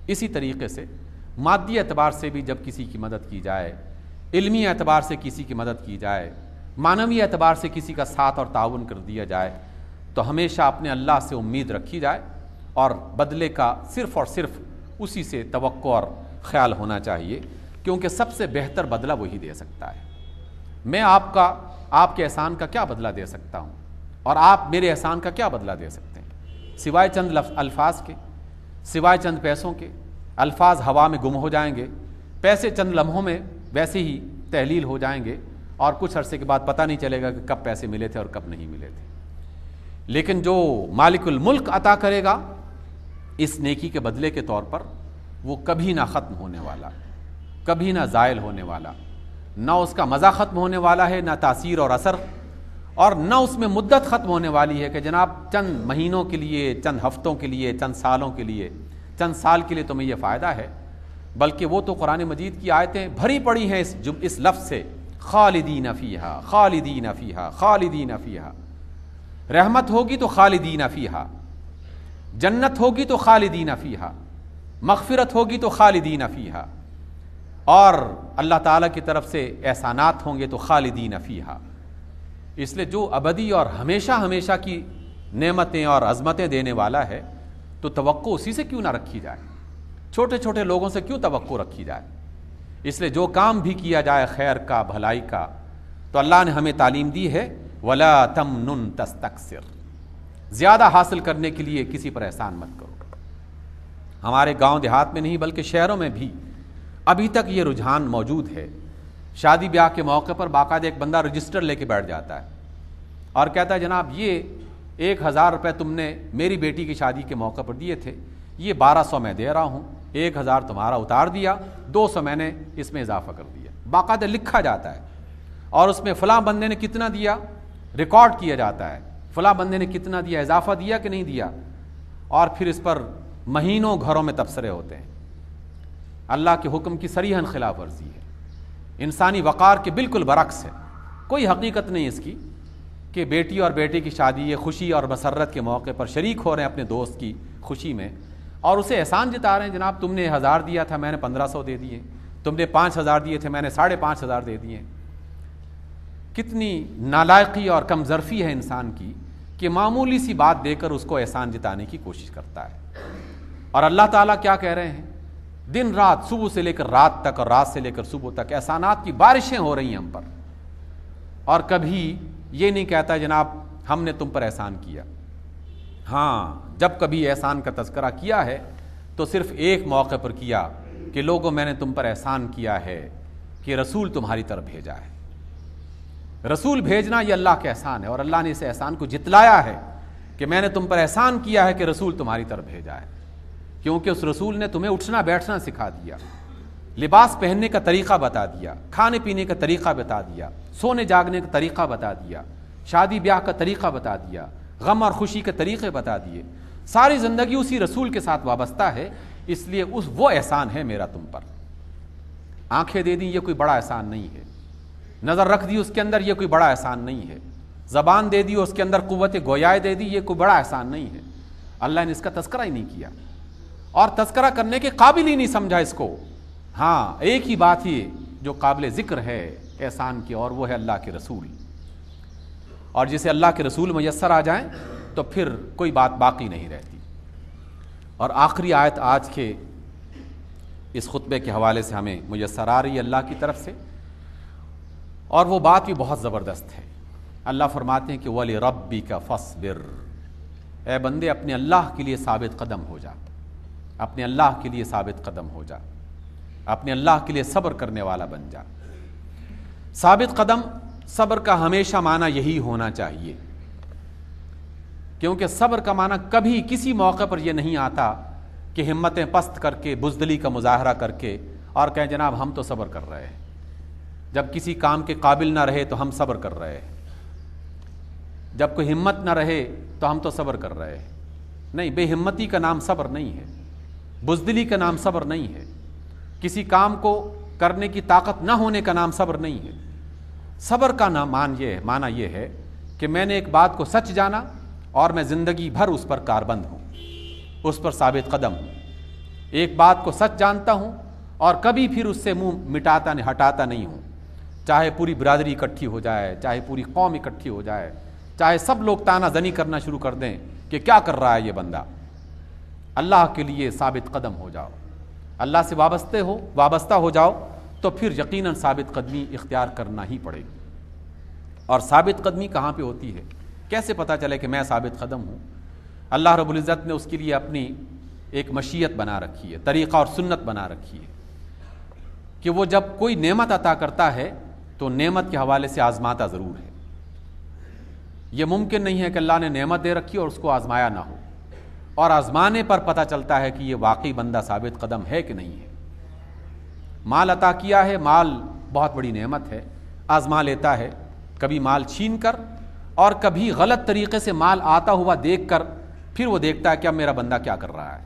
اسی طریقے سے مادی اعتبار سے بھی جب کسی کی مدد کی جائے، علمی اعتبار سے کسی کی مدد کی جائے، معنوی اعتبار سے کسی کا ساتھ اور تعاون کر دیا جائے، تو ہمیشہ اپنے اللہ سے امید رکھی جائے اور بدلے کا صرف اور صرف اسی سے توقع اور خیال ہونا چاہیے، کیونکہ سب سے بہتر بدلہ وہی دے سکتا ہے۔ میں آپ کے احسان کا کیا بدلہ دے سکتا ہوں، اور آپ میرے احسان کا کیا بدلہ دے سکتے ہیں؟ سوائے چند الفاظ کے، سوائے چند پیسوں کے۔ الفاظ ہوا میں گم ہو جائیں گے، پیسے چند لمحوں میں ویسے ہی تحلیل ہو جائیں گے، اور کچھ عرصے کے بعد پتہ نہیں چلے گا کہ کب پیسے ملے تھے اور کب نہیں ملے تھے۔ لیکن جو مالک الملک عطا کرے گا اس نیکی کے بدلے کے طور پر، وہ کبھی نہ ختم ہونے والا، کبھی نہ زائل ہونے والا، نہ اس کا مزہ ختم ہونے والا ہے، نہ تاثیر اور اثر، اور نہ اس میں مدت ختم ہونے والی ہے کہ جناب چند مہینوں کے لیے، چند ہفتوں کے لیے، چند سالوں کے لیے، چند سال کے لیے تمہیں یہ فائدہ ہے، بلکہ وہ تو قرآن مجید کی آیتیں بھری پڑی ہیں اس لفظ سے، خالدین فیہا خالدین فیہا خالدین فیہا۔ رحمت ہوگی تو خالدین فیہا، جنت ہوگی تو خالدین فیہا، مغفرت ہوگی تو خالدین فیہا، اور اللہ تعالیٰ کی طرف سے احسانات ہوں گے تو خالدین فیہا۔ اس لیے جو ابدی اور ہمیشہ ہمیشہ کی نعمتیں اور عظمتیں دینے والا ہے، تو توقع اسی سے کیوں نہ رکھی جائے؟ چھوٹے چھوٹے لوگوں سے کیوں توقع رکھی جائے؟ اس لیے جو کام بھی کیا جائے خیر کا، بھلائی کا، تو اللہ نے ہمیں تعلیم دی ہے وَلَا تَمْنُن تَسْتَكْثِرْ، زیادہ حاصل کرنے کے لیے کسی پر احسان مت کرو۔ ہمارے گاؤں دیہات میں نہیں بلکہ شہروں میں بھی ابھی تک یہ رجحان موجود ہے۔ شادی بیاہ کے موقع پر باقاعدہ ایک بندہ رجسٹر لے کے بیٹھ جاتا ہے اور کہتا ہے جناب یہ 1000 روپے تم نے میری بیٹی کی شادی کے موقع پر دیے تھے، یہ 1200 میں دے رہا ہوں، 1000 تمہارا اتار دیا، 200 میں نے اس میں اضافہ کر دیا۔ باقاعدہ لکھا جاتا ہے، اور اس میں فلاں بندے نے کتنا دیا ریکارڈ کیا جاتا ہے، فلاں بندے نے کتنا دیا، اضافہ دیا کہ نہیں دیا، اور پھر اس پر مہینوں گھروں میں تبصرے ہوتے ہیں۔ اللہ کے حکم کی صریحاً خلاف ورزی ہے، انسانی وقار کے بالکل برعکس ہے۔ کوئی حقیقت نہیں اس کی کہ بیٹی اور بیٹے کی شادی، یہ خوشی اور مسرت کے موقع پر شریک ہو رہے ہیں اپنے دوست کی خوشی میں، اور اسے احسان جتا رہے ہیں، جناب تم نے 1000 دیا تھا میں نے 1500 دے دیے، تم نے 5000 دیے تھے میں نے 5500 دے دیے۔ کتنی نالائقی اور کم ظرفی ہے انسان کی کہ معمولی سی بات دے کر اس کو احسان جتانے کی کوشش کرتا ہے۔ اور اللہ تعالیٰ کیا کہہ رہے ہیں؟ دن رات، صبح سے لے کر رات تک اور رات سے لے کر صبح تک احسانات کی بارشیں ہو رہی ہیں ہم پر، اور کبھی یہ نہیں کہتا جناب ہم نے تم پر احسان کیا۔ ہاں، جب کبھی احسان کا تذکرہ کیا ہے تو صرف ایک موقع پر کیا کہ لوگوں میں نے تم پر احسان کیا ہے کہ رسول تمہاری طرف بھیجا ہے۔ رسول بھیجنا یہ اللہ کا احسان ہے، اور اللہ نے اس احسان کو جتلایا ہے کہ میں نے تم پر احسان کیا ہے کہ رسول تمہاری طرف بھیجا ہے، کیونکہ اس رسول نے تمہیں اٹھنا بیٹھنا سکھا دیا، لباس پہننے کا طریقہ بتا دیا، کھانے پینے کا طریقہ بتا دیا، سونے جاگنے کا طریقہ بتا دیا، شادی بیاہ کا طریقہ بتا دیا، غم اور خوشی کے طریقے بتا دیے۔ ساری زندگی اسی رسول کے ساتھ وابستہ ہے، اس لیے وہ احسان ہے میرا تم پر۔ آنکھیں دے دیں یہ کوئی بڑا احسان نہیں ہے، نظر رکھ دی اس کے اندر یہ کوئی بڑا احسان نہیں ہے، زبان دے دی اس کے اندر قوت گویائی دے دی یہ کوئی بڑا احسان نہیں ہے۔ اللہ نے اس کا تذکرہ ہی نہیں کیا، اور تذکرہ کرنے کے قابل ہی نہیں سمجھا اس کو۔ ہاں، ایک ہی بات ہی جو قابل ذکر ہے احسان کی، اور وہ ہے اللہ کے رسول، اور جسے اللہ کے رسول میسر آ جائیں تو پھر کوئی بات باقی نہیں رہتی۔ اور آخری آیت آج کے اس خطبے کے حوالے سے ہمیں میسر آ رہی ہے اللہ کی طرف سے، اور وہ بات بھی بہت زبردست ہے۔ اللہ فرماتے ہیں کہ وَلِرَبِّكَ فَاصْبِرْ، اے بندے اپنے اللہ کے لیے ثابت قدم ہو جا، اپنے اللہ کے لیے ثابت قدم ہو جا، اپنے اللہ کے لیے صبر کرنے والا بن جا۔ ثابت قدم، صبر کا ہمیشہ معنی یہی ہونا چاہیے، کیونکہ صبر کا معنی کبھی کسی موقع پر یہ نہیں آتا کہ ہمتیں پست کر کے، بزدلی کا مظاہرہ کر کے اور کہیں جناب ہم تو صبر کر رہے ہیں، جب کسی کام کے قابل نہ رہے تو ہم صبر کر رہے ہیں، جب کوئی ہمت نہ رہے تو ہم تو صبر کر رہے ہیں۔ نہیں، بے ہمتی کا نام صبر نہیں ہے، بزدلی کا نام صبر نہیں ہے، کسی کام کو کرنے کی طاقت نہ ہونے کا نام صبر نہیں ہے۔ صبر کا معنی یہ ہے کہ میں نے ایک بات کو سچ جانا اور میں زندگی بھر اس پر کاربند ہوں، اس پر ثابت قدم ہوں، ایک بات کو سچ جانتا ہوں اور کبھی پھر اس سے منہ ہٹاتا نہیں ہوں، چاہے پوری برادری اکٹھی ہو جائے، چاہے پوری قوم اکٹھی ہو جائے، چاہے سب لوگ تانا زنی کرنا شروع کر دیں کہ کیا کر رہا ہے یہ بندہ، اللہ کے لیے ثابت قدم ہو جاؤ، اللہ سے وابستہ ہو جاؤ، تو پھر یقیناً ثابت قدمی اختیار کرنا ہی پڑے گی۔ اور ثابت قدمی کہاں پہ ہوتی ہے؟ کیسے پتہ چلے کہ میں ثابت قدم ہوں؟ اللہ رب العزت نے اس کے لیے اپنی ایک مشیت بنا رکھی ہے، طریقہ اور سنت بنا رکھی ہے کہ وہ جب کوئی نعمت عطا کرتا ہے تو نعمت کے حوالے سے آزماتا ضرور ہے۔ یہ ممکن نہیں ہے کہ اللہ نے نعمت دے رکھی اور اس کو آزمایا نہ ہو، اور آزمانے پر پتہ چلتا ہے کہ یہ واقعی بندہ ثابت قدم ہے کہ نہیں ہے۔ مال عطا کیا ہے، مال بہت بڑی نعمت ہے، آزما لیتا ہے، کبھی مال چھین کر اور کبھی غلط طریقے سے مال آتا ہوا دیکھ کر پھر وہ دیکھتا ہے کہ اب میرا بندہ کیا کر رہا ہے۔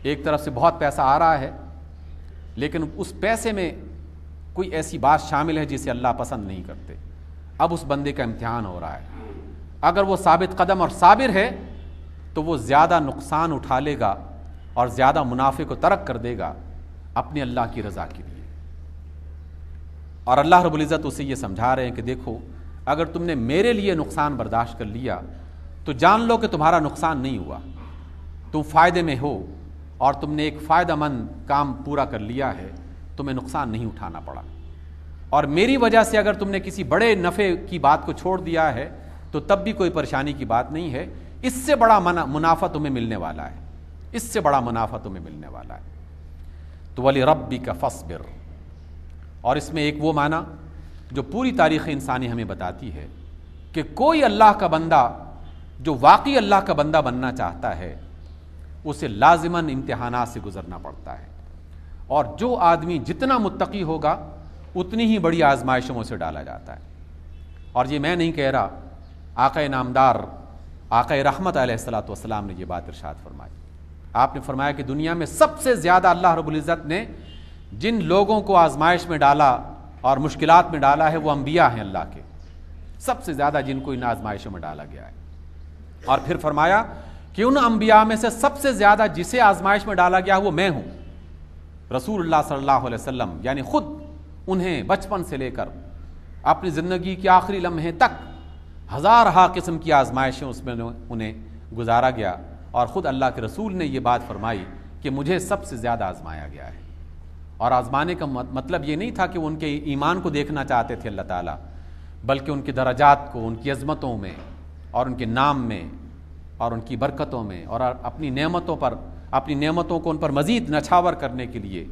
ایک طرف سے بہت پیسہ آ رہا ہے لیکن اس پیسے میں کوئی ایسی بات شامل ہے جسے اللہ پسند نہیں کرتے، اب اس بندے کا امتحان ہو رہا ہے۔ اگر وہ ثابت قدم اور صابر ہے تو وہ زیادہ نقصان اٹھا لے گا اور زیادہ منافع کو ترک کر دے گا اپنے اللہ کی رضا کے لیے۔ اور اللہ رب العزت اسے یہ سمجھا رہے ہیں کہ دیکھو، اگر تم نے میرے لیے نقصان برداشت کر لیا تو جان لو کہ تمہارا نقصان نہیں ہوا، تم فائدے میں ہو اور تم نے ایک فائدہ مند کام پورا کر لیا ہے، تمہیں نقصان نہیں اٹھانا پڑا۔ اور میری وجہ سے اگر تم نے کسی بڑے نفع کی بات کو چھوڑ دیا ہے تو تب بھی کوئی پریشانی کی بات نہیں ہے، اس سے بڑا منافع تمہیں ملنے والا ہے، اس سے بڑا منافع تمہیں ملنے والا ہے۔ تو وَلِرَبِّكَ فَاصْبِرْ، اور اس میں ایک وہ معنی جو پوری تاریخ انسانی ہمیں بتاتی ہے کہ کوئی اللہ کا بندہ جو واقعی اللہ کا بندہ بننا چاہتا ہے اسے لازماً امتحانات سے گزرنا پڑتا ہے، اور جو آدمی جتنا متقی ہوگا اتنی ہی بڑی آزمائشوں سے ڈالا جاتا ہے۔ اور یہ میں نہیں کہہ رہا، آقا نامدار آقا رحمت علیہ الصلوۃ والسلام نے یہ بات ارشاد فرمائی۔ آپ نے فرمایا کہ دنیا میں سب سے زیادہ اللہ رب العزت نے جن لوگوں کو آزمائش میں ڈالا اور مشکلات میں ڈالا ہے وہ انبیاء ہیں اللہ کے، سب سے زیادہ جن کو ان آزمائشوں میں ڈالا گیا ہے۔ اور پھر فرمایا کہ ان انبیاء میں سے سب سے زیادہ جسے آزمائش میں ڈالا گیا وہ میں ہوں، رسول اللہ صلی اللہ علیہ وسلم، یعنی خود انہیں بچپن سے لے کر اپنی زندگی کے آخری لمحے تک ہزارہا قسم کی آزمائشیں اس میں انہیں گزارا گیا، اور خود اللہ کے رسول نے یہ بات فرمائی کہ مجھے سب سے زیادہ آزمایا گیا ہے۔ اور آزمانے کا مطلب یہ نہیں تھا کہ وہ ان کے ایمان کو دیکھنا چاہتے تھے اللہ تعالیٰ، بلکہ ان کے درجات کو، ان کی عظمتوں میں اور ان کے نام میں اور ان کی برکتوں میں، اور اپنی نعمتوں کو ان پر مزید نچھاور کرنے کے لیے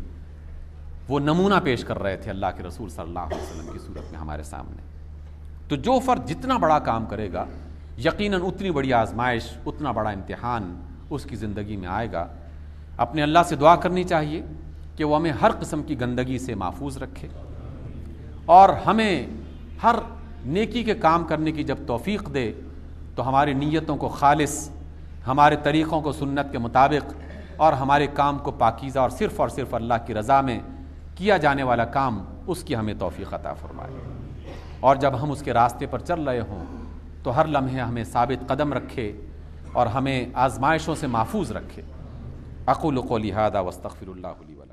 وہ نمونہ پیش کر رہے تھے اللہ کے رسول صلی اللہ علیہ وسلم کی صورت میں ہمارے سامنے۔ تو جو فرد جتنا بڑا کام کرے گا یقیناً اتنی بڑی آزمائش، اتنا بڑا امتحان اس کی زندگی میں آئے گا۔ اپنے اللہ سے دعا کرنی چاہیے کہ وہ ہمیں ہر قسم کی گندگی سے محفوظ رکھے، اور ہمیں ہر نیکی کے کام کرنے کی جب توفیق دے تو ہماری نیتوں کو خالص، ہمارے طریقوں کو سنت کے مطابق، اور ہمارے کام کو پاکیزہ اور صرف اللہ کی رضا میں کیا جانے والا کام، اس کی ہمیں توفیق عطا فرمائے۔ اور جب ہم اس کے راستے پر چل رہے ہوں تو ہر لمحے ہمیں ثابت قدم رکھے اور ہمیں آزمائشوں سے محفوظ رکھے۔ اقول قولی ھذا واستغفر اللہ لی ولکم۔